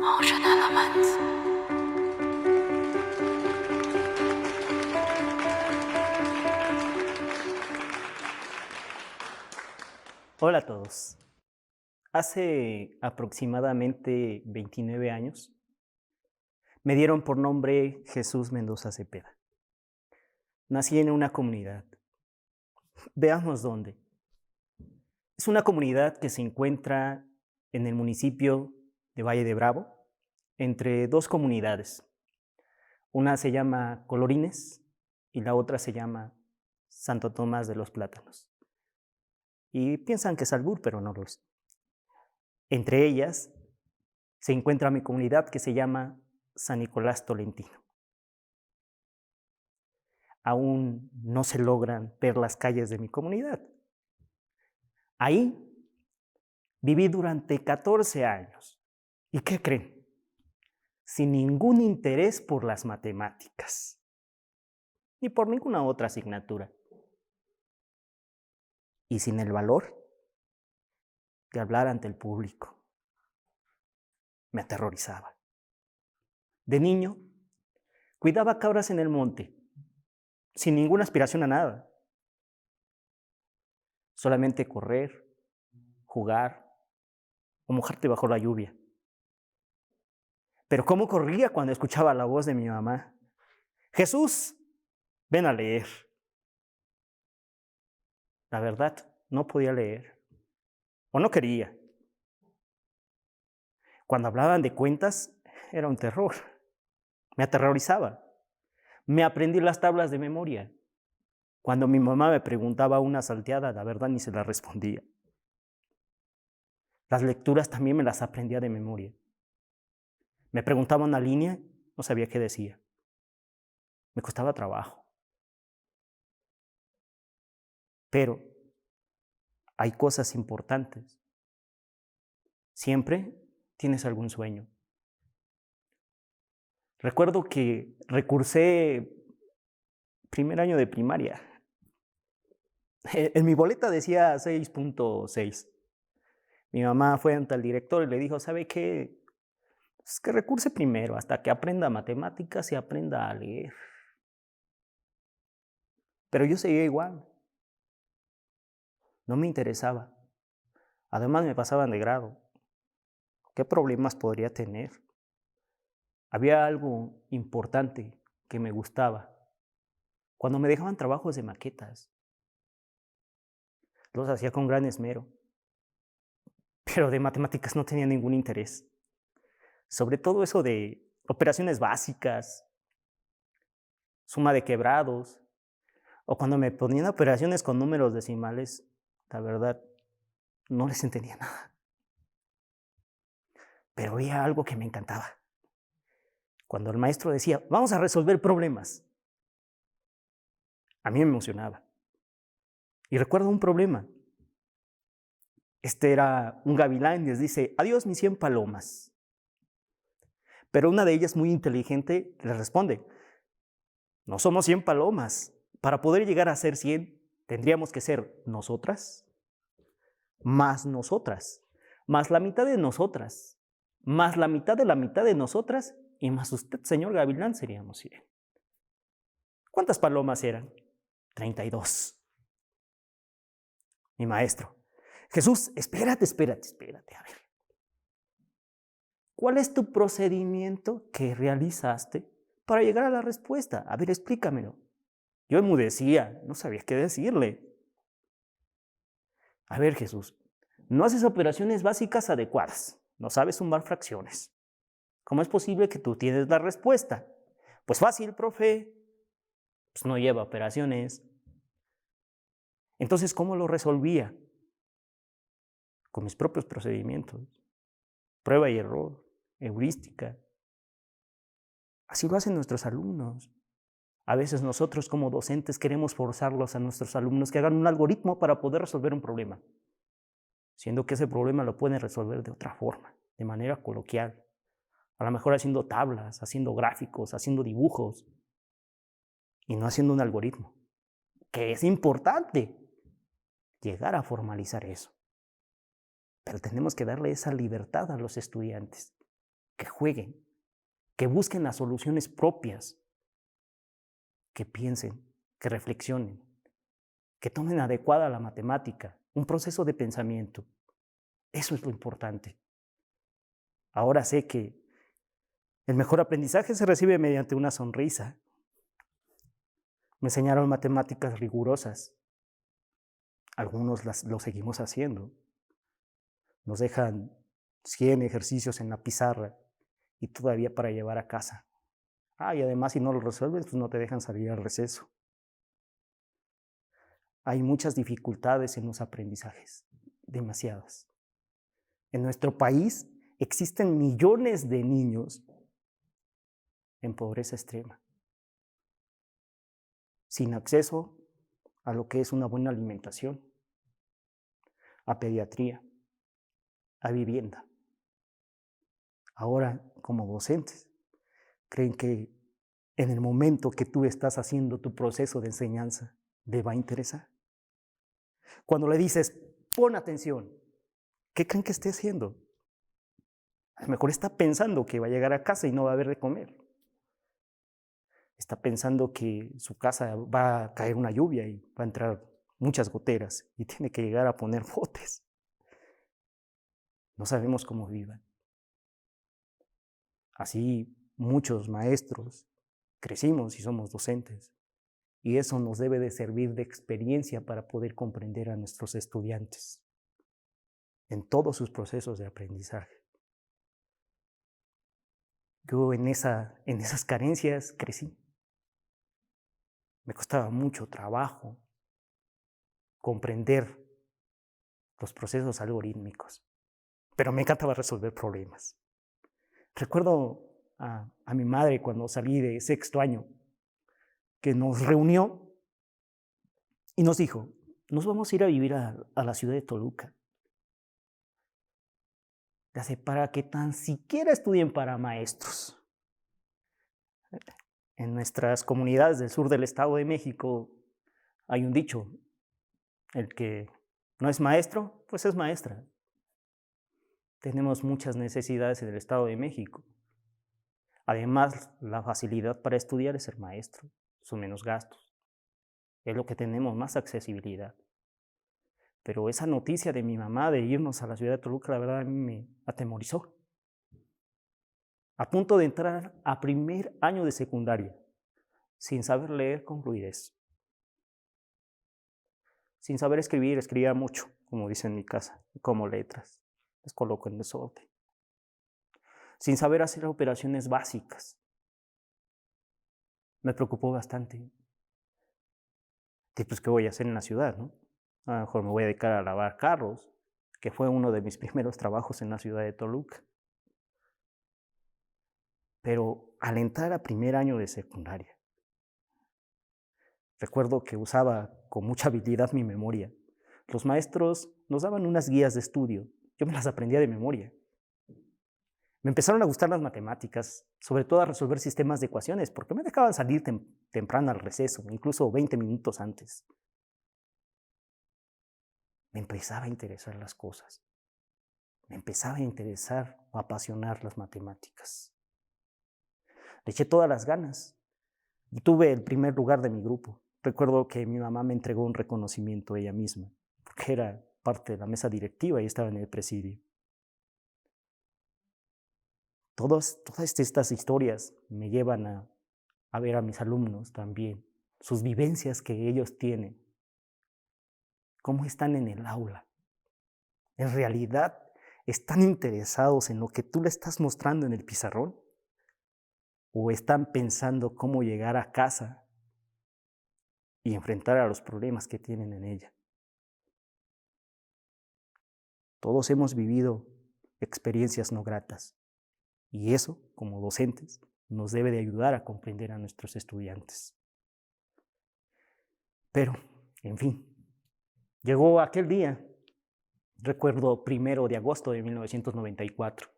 Ocean Elements. Hola a todos. Hace aproximadamente 29 años me dieron por nombre Jesús Mendoza Cepeda. Nací en una comunidad. Veamos dónde. Es una comunidad que se encuentra en el municipio de Valle de Bravo, entre dos comunidades. Una se llama Colorines y la otra se llama Santo Tomás de los Plátanos. Y piensan que es albur, pero no lo es. Entre ellas se encuentra mi comunidad que se llama San Nicolás Tolentino. Aún no se logran ver las calles de mi comunidad. Ahí viví durante 14 años. ¿Y qué creen? Sin ningún interés por las matemáticas, ni por ninguna otra asignatura. Y sin el valor de hablar ante el público. Me aterrorizaba. De niño, cuidaba cabras en el monte, sin ninguna aspiración a nada. Solamente correr, jugar o mojarte bajo la lluvia. Pero cómo corría cuando escuchaba la voz de mi mamá. Jesús, ven a leer. La verdad, no podía leer. O no quería. Cuando hablaban de cuentas, era un terror. Me aterrorizaba. Me aprendí las tablas de memoria. Cuando mi mamá me preguntaba una salteada, la verdad ni se la respondía. Las lecturas también me las aprendía de memoria. Me preguntaba una línea, no sabía qué decía. Me costaba trabajo. Pero hay cosas importantes. Siempre tienes algún sueño. Recuerdo que recursé primer año de primaria. En mi boleta decía 6.6. Mi mamá fue ante el director y le dijo, ¿sabe qué? Es que recurse primero hasta que aprenda matemáticas y aprenda a leer. Pero yo seguía igual. No me interesaba. Además me pasaban de grado. ¿Qué problemas podría tener? Había algo importante que me gustaba. Cuando me dejaban trabajos de maquetas, los hacía con gran esmero. Pero de matemáticas no tenía ningún interés. Sobre todo eso de operaciones básicas, suma de quebrados, o cuando me ponían operaciones con números decimales, la verdad, no les entendía nada. Pero había algo que me encantaba. Cuando el maestro decía, vamos a resolver problemas, a mí me emocionaba. Y recuerdo un problema. Este era un gavilán y les dice, adiós mis 100 palomas. Pero una de ellas, muy inteligente, le responde, no somos 100 palomas. Para poder llegar a ser 100, tendríamos que ser nosotras, más la mitad de nosotras, más la mitad de nosotras, y más usted, señor gavilán, seríamos 100. ¿Cuántas palomas eran? 32. Mi maestro. Jesús, espérate. A ver. ¿Cuál es tu procedimiento que realizaste para llegar a la respuesta? A ver, explícamelo. Yo enmudecía, no sabía qué decirle. A ver, Jesús, no haces operaciones básicas adecuadas, no sabes sumar fracciones. ¿Cómo es posible que tú tienes la respuesta? Pues fácil, profe. Pues no lleva operaciones. Entonces, ¿cómo lo resolvía? Con mis propios procedimientos. Prueba y error, heurística. Así lo hacen nuestros alumnos. A veces nosotros como docentes queremos forzarlos a nuestros alumnos que hagan un algoritmo para poder resolver un problema, siendo que ese problema lo pueden resolver de otra forma, de manera coloquial. A lo mejor haciendo tablas, haciendo gráficos, haciendo dibujos, y no haciendo un algoritmo, que es importante llegar a formalizar eso. Pero tenemos que darle esa libertad a los estudiantes. que jueguen, que busquen las soluciones propias, que piensen, que reflexionen, que tomen adecuada la matemática, un proceso de pensamiento. Eso es lo importante. Ahora sé que el mejor aprendizaje se recibe mediante una sonrisa. Me enseñaron matemáticas rigurosas. Algunos lo seguimos haciendo. Nos dejan 100 ejercicios en la pizarra y todavía para llevar a casa. Y además si no lo resuelves, pues no te dejan salir al receso. Hay muchas dificultades en los aprendizajes, demasiadas. En nuestro país existen millones de niños en pobreza extrema, sin acceso a lo que es una buena alimentación, a pediatría, a vivienda. Ahora, como docentes, creen que en el momento que tú estás haciendo tu proceso de enseñanza, ¿le va a interesar? Cuando le dices, pon atención, ¿qué creen que esté haciendo? A lo mejor está pensando que va a llegar a casa y no va a haber de comer. Está pensando que su casa va a caer una lluvia y va a entrar muchas goteras y tiene que llegar a poner botes. No sabemos cómo vivan. Así muchos maestros crecimos y somos docentes. Y eso nos debe de servir de experiencia para poder comprender a nuestros estudiantes en todos sus procesos de aprendizaje. Yo en esas carencias crecí. Me costaba mucho trabajo comprender los procesos algorítmicos, pero me encantaba resolver problemas. Recuerdo a mi madre cuando salí de sexto año, que nos reunió y nos dijo, nos vamos a ir a vivir a la ciudad de Toluca. Para que tan siquiera estudien para maestros. En nuestras comunidades del sur del Estado de México hay un dicho, el que no es maestro, pues es maestra. Tenemos muchas necesidades en el Estado de México. Además, la facilidad para estudiar es ser maestro, son menos gastos. Es lo que tenemos, más accesibilidad. Pero esa noticia de mi mamá de irnos a la ciudad de Toluca, la verdad a mí me atemorizó. A punto de entrar a primer año de secundaria, sin saber leer con fluidez. Sin saber escribir, escribía mucho, como dice en mi casa, como letras. Les coloco en desorden. Sin saber hacer operaciones básicas. Me preocupó bastante. Pues, ¿qué voy a hacer en la ciudad, no? A lo mejor me voy a dedicar a lavar carros, que fue uno de mis primeros trabajos en la ciudad de Toluca. Pero al entrar a primer año de secundaria, recuerdo que usaba con mucha habilidad mi memoria. Los maestros nos daban unas guías de estudio. Yo me las aprendía de memoria. Me empezaron a gustar las matemáticas, sobre todo a resolver sistemas de ecuaciones, porque me dejaban salir temprano al receso, incluso 20 minutos antes. Me empezaba a interesar las cosas. Me empezaba a interesar o apasionar las matemáticas. Le eché todas las ganas y tuve el primer lugar de mi grupo. Recuerdo que mi mamá me entregó un reconocimiento ella misma, porque era parte de la mesa directiva y estaba en el presidio. Todas estas historias me llevan a ver a mis alumnos también, sus vivencias que ellos tienen, cómo están en el aula. ¿En realidad están interesados en lo que tú le estás mostrando en el pizarrón? ¿O están pensando cómo llegar a casa y enfrentar a los problemas que tienen en ella? Todos hemos vivido experiencias no gratas y eso, como docentes, nos debe de ayudar a comprender a nuestros estudiantes. Pero, en fin, llegó aquel día, recuerdo 1 de agosto de 1994.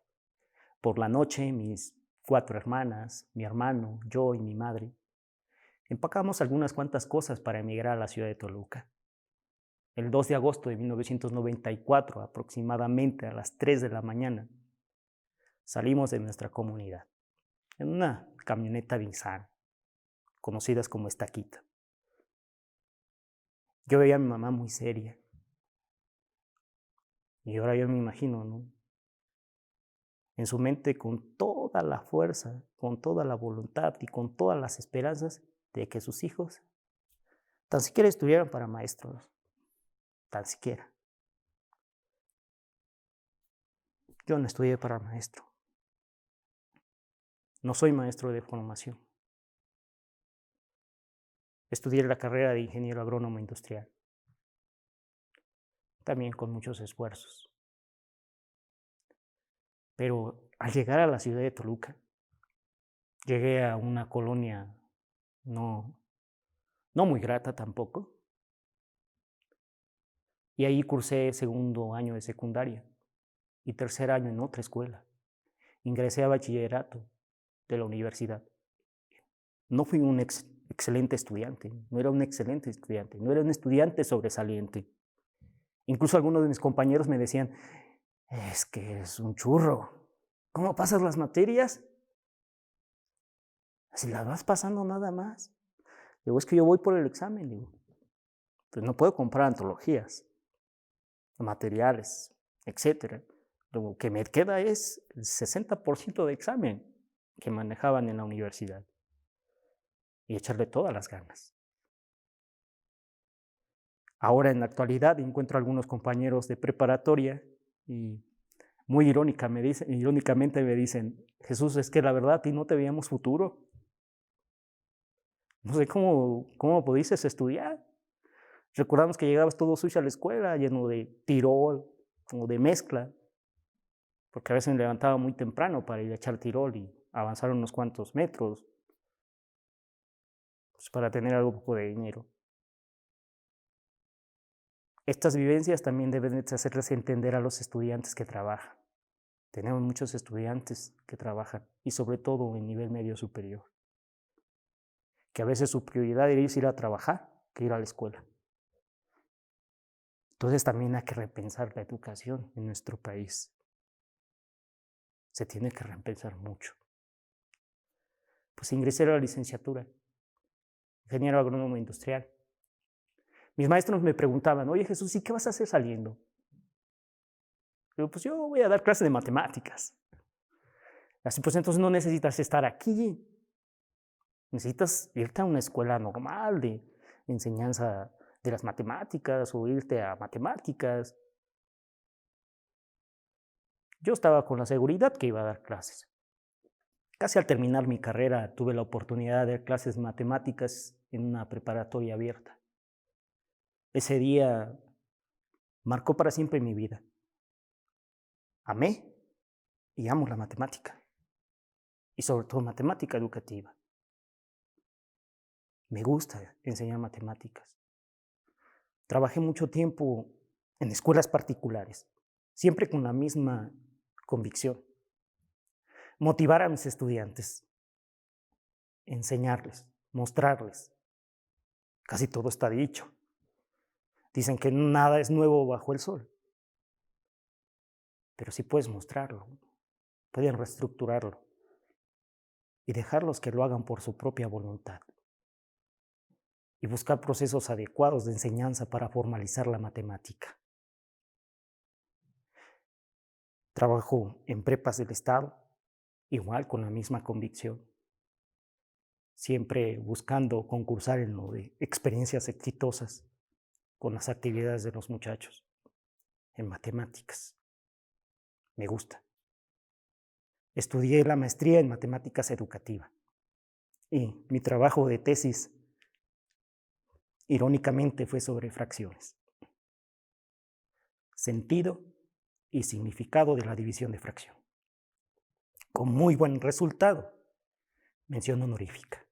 Por la noche, mis 4 hermanas, mi hermano, yo y mi madre, empacamos algunas cuantas cosas para emigrar a la ciudad de Toluca. El 2 de agosto de 1994, aproximadamente a las 3 de la mañana, Salimos de nuestra comunidad en una camioneta Nissan, conocidas como Estaquita. Yo veía a mi mamá muy seria y ahora yo me imagino, ¿no? En su mente con toda la fuerza, con toda la voluntad y con todas las esperanzas de que sus hijos tan siquiera estuvieran para maestros, tan siquiera. Yo no estudié para maestro, no soy maestro de formación. Estudié la carrera de ingeniero agrónomo industrial, también con muchos esfuerzos. Pero al llegar a la ciudad de Toluca, llegué a una colonia no, no muy grata tampoco, y ahí cursé segundo año de secundaria y tercer año en otra escuela. Ingresé a bachillerato de la universidad. No fui un excelente estudiante, no era un excelente estudiante, no era un estudiante sobresaliente. Incluso algunos de mis compañeros me decían, es que es un churro. ¿Cómo pasas las materias? Si las vas pasando nada más. Digo, es que yo voy por el examen, digo. Pues no puedo comprar antologías, materiales, etcétera. Lo que me queda es el 60% de examen que manejaban en la universidad y echarle todas las ganas. Ahora en la actualidad encuentro algunos compañeros de preparatoria y muy irónicamente me dicen, Jesús, es que la verdad a ti no te veíamos futuro. No sé cómo pudiste estudiar. Recordamos que llegabas todo sucio a la escuela, lleno de tirol o de mezcla, porque a veces me levantaba muy temprano para ir a echar tirol y avanzar unos cuantos metros, pues para tener algo poco de dinero. Estas vivencias también deben de hacerles entender a los estudiantes que trabajan. Tenemos muchos estudiantes que trabajan y sobre todo en nivel medio superior, que a veces su prioridad es ir a trabajar que ir a la escuela. Entonces también hay que repensar la educación en nuestro país. Se tiene que repensar mucho. Pues ingresé a la licenciatura, ingeniero agrónomo industrial. Mis maestros me preguntaban, oye Jesús, ¿y qué vas a hacer saliendo? Digo, pues yo voy a dar clases de matemáticas. Así pues entonces no necesitas estar aquí. Necesitas irte a una escuela normal de enseñanza de las matemáticas o irte a matemáticas. Yo estaba con la seguridad que iba a dar clases. Casi al terminar mi carrera tuve la oportunidad de dar clases de matemáticas en una preparatoria abierta. Ese día marcó para siempre mi vida. Amé y amo la matemática, y sobre todo matemática educativa. Me gusta enseñar matemáticas. Trabajé mucho tiempo en escuelas particulares, siempre con la misma convicción. Motivar a mis estudiantes, enseñarles, mostrarles. Casi todo está dicho. Dicen que nada es nuevo bajo el sol. Pero sí puedes mostrarlo, pueden reestructurarlo y dejarlos que lo hagan por su propia voluntad. Y buscar procesos adecuados de enseñanza para formalizar la matemática. Trabajo en prepas del Estado, igual con la misma convicción, siempre buscando concursar en lo de experiencias exitosas con las actividades de los muchachos en matemáticas. Me gusta. Estudié la maestría en matemáticas educativa y mi trabajo de tesis, irónicamente, fue sobre fracciones. Sentido y significado de la división de fracción. Con muy buen resultado. Mención honorífica.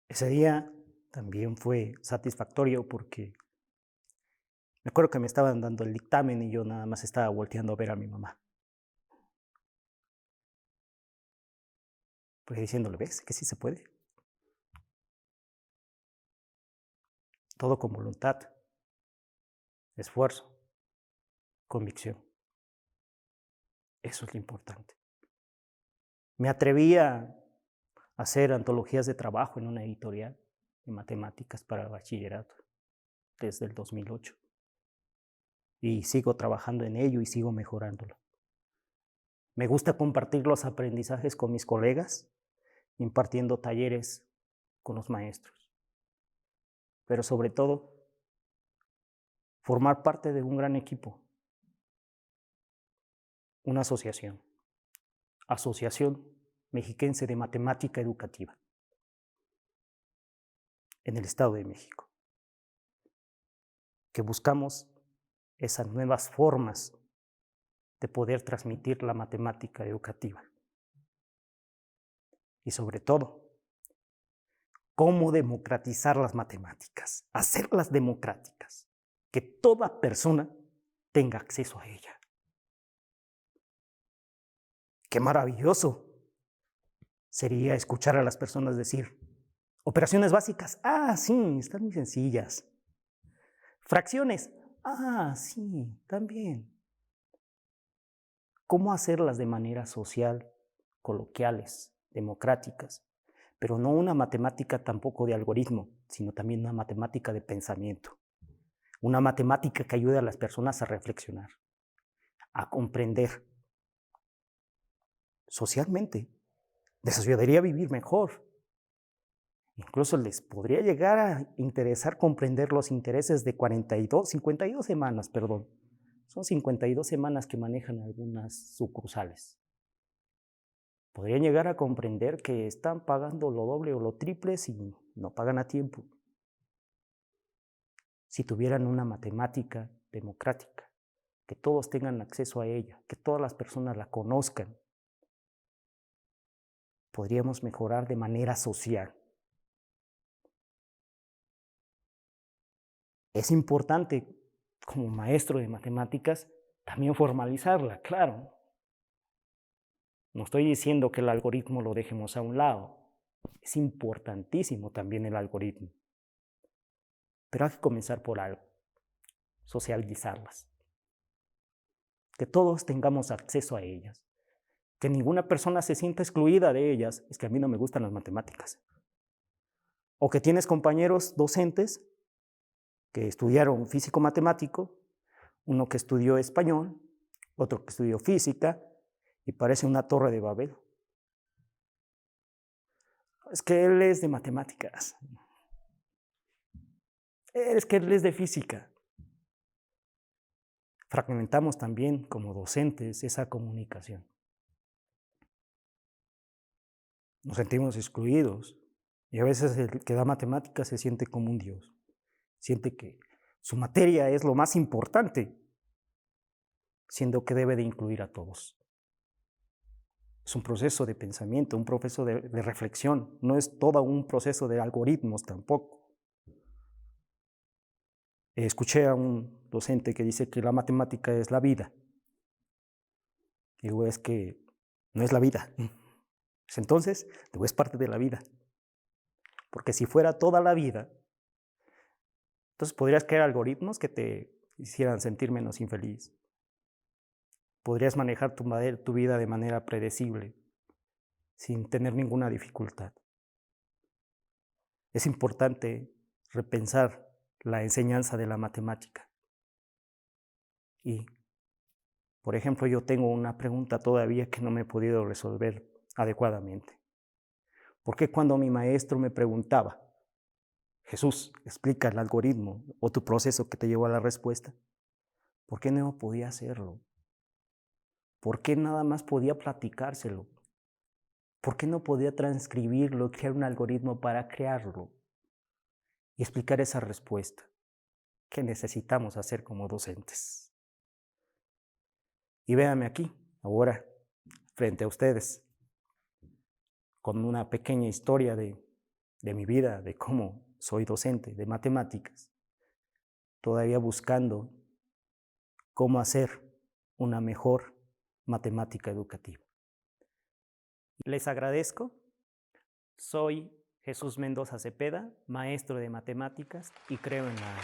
Ese día también fue satisfactorio porque me acuerdo que me estaban dando el dictamen y yo nada más estaba volteando a ver a mi mamá. Pues diciéndole, ¿ves que sí se puede? Todo con voluntad, esfuerzo, convicción. Eso es lo importante. Me atreví a hacer antologías de trabajo en una editorial de matemáticas para bachillerato desde el 2008. Y sigo trabajando en ello y sigo mejorándolo. Me gusta compartir los aprendizajes con mis colegas, impartiendo talleres con los maestros. Pero sobre todo, formar parte de un gran equipo, una asociación, Asociación Mexiquense de Matemática Educativa, en el Estado de México, que buscamos esas nuevas formas de poder transmitir la matemática educativa. Y sobre todo, cómo democratizar las matemáticas, hacerlas democráticas, que toda persona tenga acceso a ella. ¡Qué maravilloso sería escuchar a las personas decir, operaciones básicas, sí, están muy sencillas. Fracciones, sí, también. ¿Cómo hacerlas de manera social, coloquiales, democráticas? Pero no una matemática tampoco de algoritmo, sino también una matemática de pensamiento. Una matemática que ayude a las personas a reflexionar, a comprender. Socialmente, les ayudaría a vivir mejor. Incluso les podría llegar a interesar comprender los intereses de 52 semanas, perdón. Son 52 semanas que manejan algunas sucursales. Podrían llegar a comprender que están pagando lo doble o lo triple si no pagan a tiempo. Si tuvieran una matemática democrática, que todos tengan acceso a ella, que todas las personas la conozcan, podríamos mejorar de manera social. Es importante, como maestro de matemáticas, también formalizarla, claro. No estoy diciendo que el algoritmo lo dejemos a un lado. Es importantísimo también el algoritmo. Pero hay que comenzar por algo, socializarlas. Que todos tengamos acceso a ellas. Que ninguna persona se sienta excluida de ellas. Es que a mí no me gustan las matemáticas. O que tienes compañeros docentes que estudiaron físico-matemático, uno que estudió español, otro que estudió física, y parece una torre de Babel. Es que él es de matemáticas. Es que él es de física. Fragmentamos también como docentes esa comunicación. Nos sentimos excluidos y a veces el que da matemáticas se siente como un dios. Siente que su materia es lo más importante, siendo que debe de incluir a todos. Es un proceso de pensamiento, un proceso de reflexión, no es todo un proceso de algoritmos tampoco. Escuché a un docente que dice que la matemática es la vida. Digo, es que no es la vida. Entonces, digo, es parte de la vida. Porque si fuera toda la vida, entonces podrías crear algoritmos que te hicieran sentir menos infeliz. Podrías manejar tu vida de manera predecible, sin tener ninguna dificultad. Es importante repensar la enseñanza de la matemática. Y, por ejemplo, yo tengo una pregunta todavía que no me he podido resolver adecuadamente. ¿Por qué cuando mi maestro me preguntaba, Jesús, explica el algoritmo o tu proceso que te llevó a la respuesta, por qué no podía hacerlo? ¿Por qué nada más podía platicárselo? ¿Por qué no podía transcribirlo, crear un algoritmo para crearlo y explicar esa respuesta que necesitamos hacer como docentes? Y véanme aquí, ahora, frente a ustedes, con una pequeña historia de mi vida, de cómo soy docente de matemáticas, todavía buscando cómo hacer una mejor matemática educativa. Les agradezco. Soy Jesús Mendoza Cepeda, maestro de matemáticas y creo en la